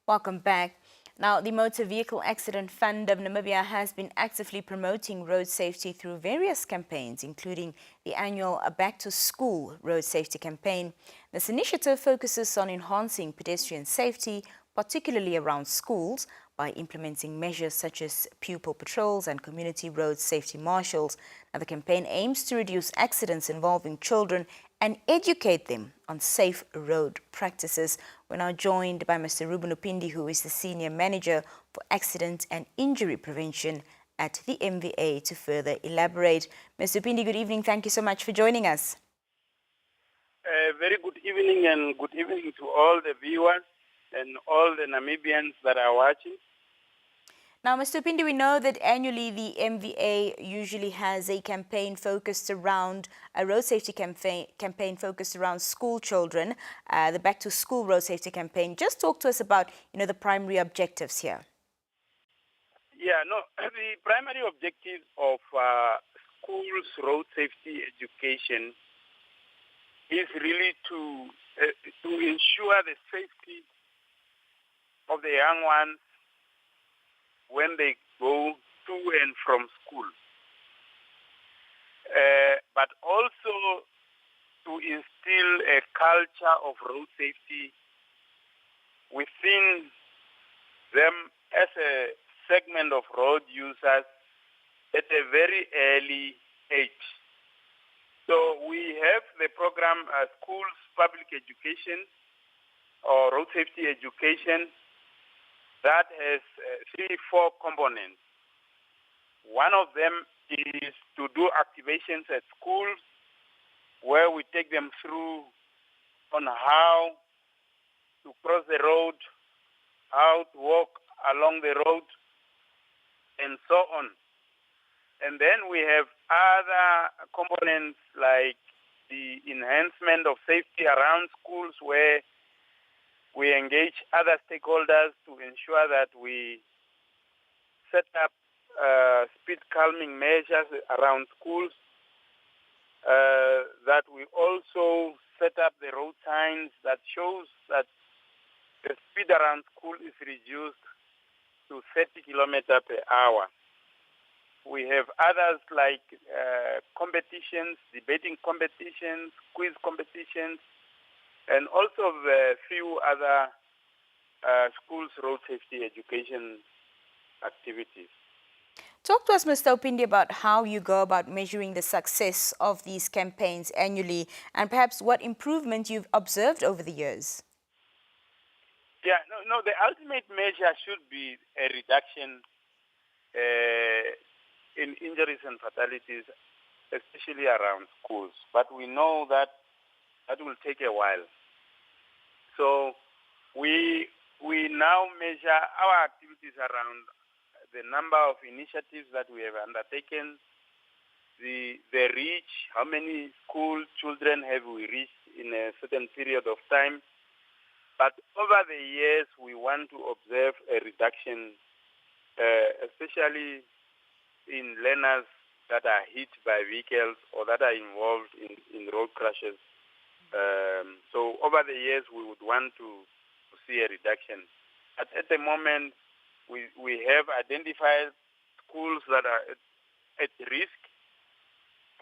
Welcome back. Now, the Motor Vehicle Accident Fund of Namibia has been actively promoting road safety through various campaigns, including the annual Back to School Road Safety Campaign. This initiative focuses on enhancing pedestrian safety, particularly around schools, by implementing measures such as pupil patrols and community road safety marshals. Now, the campaign aims to reduce accidents involving children and educate them on safe road practices. We're now joined by Mr. Ruben Uupindi, who is the Senior Manager for Accident and Injury Prevention at the MVA, to further elaborate. Mr. Uupindi, good evening. Thank you so much for joining us. Very good evening, and good evening to all the viewers and all the Namibians that are watching. Now, Mr. Uupindi, we know that annually the MVA usually has a campaign focused around, a road safety campaign focused around school children, the Back to School Road Safety Campaign. Just talk to us about, the primary objectives here. Yeah, the primary objective of schools road safety education is really to ensure the safety of the young ones when they go to and from school, but also to instill a culture of road safety within them as a segment of road users at a very early age. So we have the program Schools Public Education or Road Safety Education that has 3-4 components. One of them is to do activations at schools where we take them through on how to cross the road, how to walk along the road, and so on. And then we have other components like the enhancement of safety around schools, where we engage other stakeholders to ensure that we set up speed calming measures around schools, that we also set up the road signs that shows that the speed around school is reduced to 30 kilometers per hour. We have others like competitions, debating competitions, quiz competitions, and also a few other schools road safety education activities. Talk to us, Mr. Uupindi, about how you go about measuring the success of these campaigns annually, and perhaps what improvement you've observed over the years. Yeah, the ultimate measure should be a reduction in injuries and fatalities, especially around schools. But we know that will take a while. So we now measure our activities around the number of initiatives that we have undertaken, the reach, how many school children have we reached in a certain period of time. But over the years, we want to observe a reduction, especially in learners that are hit by vehicles or that are involved in road crashes. So over the years, we would want to see a reduction. But at the moment, we have identified schools that are at risk,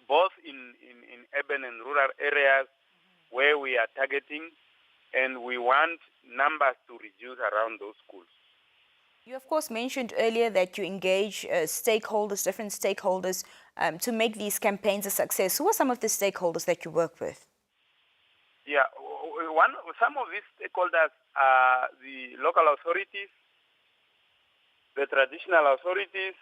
both in urban and rural areas where we are targeting, and we want numbers to reduce around those schools. You, of course, mentioned earlier that you engage stakeholders, different stakeholders, to make these campaigns a success. Who are some of the stakeholders that you work with? Yeah, some of these stakeholders are the local authorities, the traditional authorities.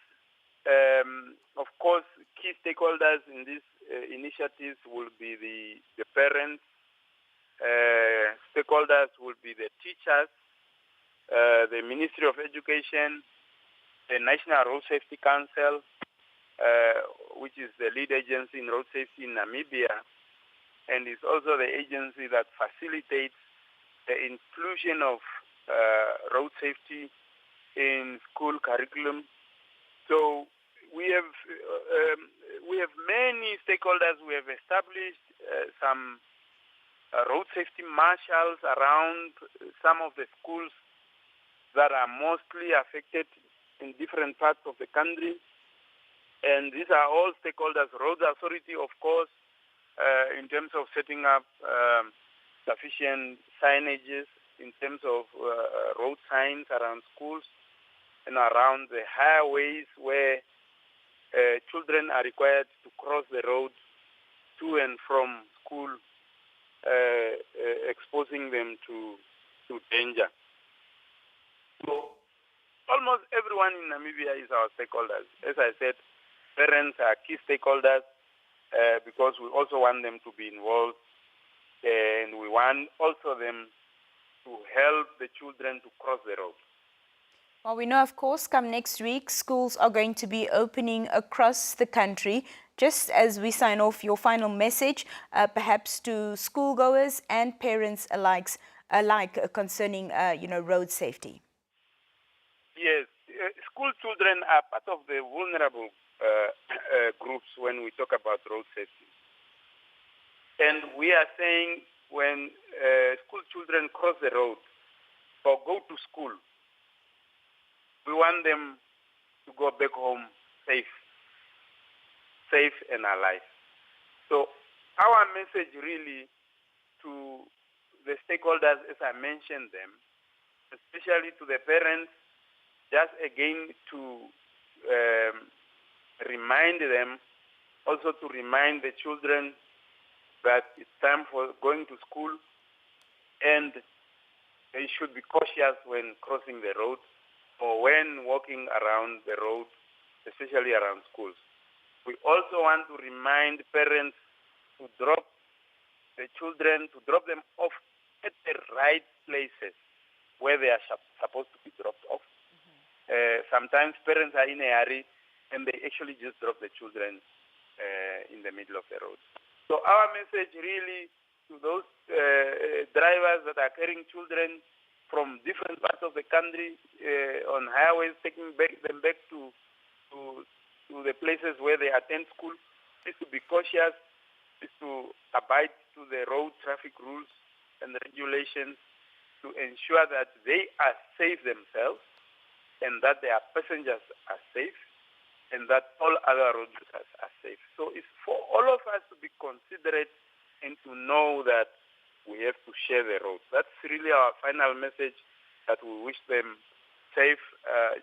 Of course, key stakeholders in these initiatives will be the parents. Stakeholders will be the teachers, the Ministry of Education, the National Road Safety Council, which is the lead agency in road safety in Namibia, and it's also the agency that facilitates the inclusion of road safety in school curriculum. So we have many stakeholders. We have established some road safety marshals around some of the schools that are mostly affected in different parts of the country. And these are all stakeholders, road authority, of course, in terms of setting up sufficient signages, in terms of road signs around schools and around the highways where children are required to cross the road to and from school, exposing them to danger. So almost everyone in Namibia is our stakeholders. As I said, parents are key stakeholders because we also want them to be involved, and we want also them to help the children to cross the road. Well, we know, of course, come next week, schools are going to be opening across the country. Just as we sign off, your final message, perhaps to schoolgoers and parents alike concerning, road safety. Yes, school children are part of the vulnerable groups when we talk about road safety. And we are saying when school children cross the road or go to school, we want them to go back home safe and alive. So our message really to the stakeholders, as I mentioned them, especially to the parents, just again to remind them, also to remind the children that it's time for going to school and they should be cautious when crossing the road or when walking around the road, especially around schools. We also want to remind parents to drop the children, to drop them off at the right places where they are supposed to be dropped off. Sometimes parents are in a hurry and they actually just drop the children in the middle of the road. So our message really to those drivers that are carrying children from different parts of the country on highways, taking them back to the places where they attend school, is to be cautious, is to abide to the road traffic rules and regulations to ensure that they are safe themselves and that their passengers are safe and that all other road users are safe. So it's for all of us to be considerate and to know that we have to share the road. That's really our final message, that we wish them safe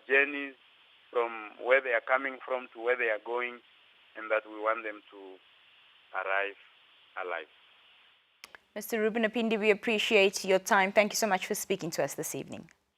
journeys from where they are coming from to where they are going, and that we want them to arrive alive. Mr. Ruben Uupindi, we appreciate your time. Thank you so much for speaking to us this evening.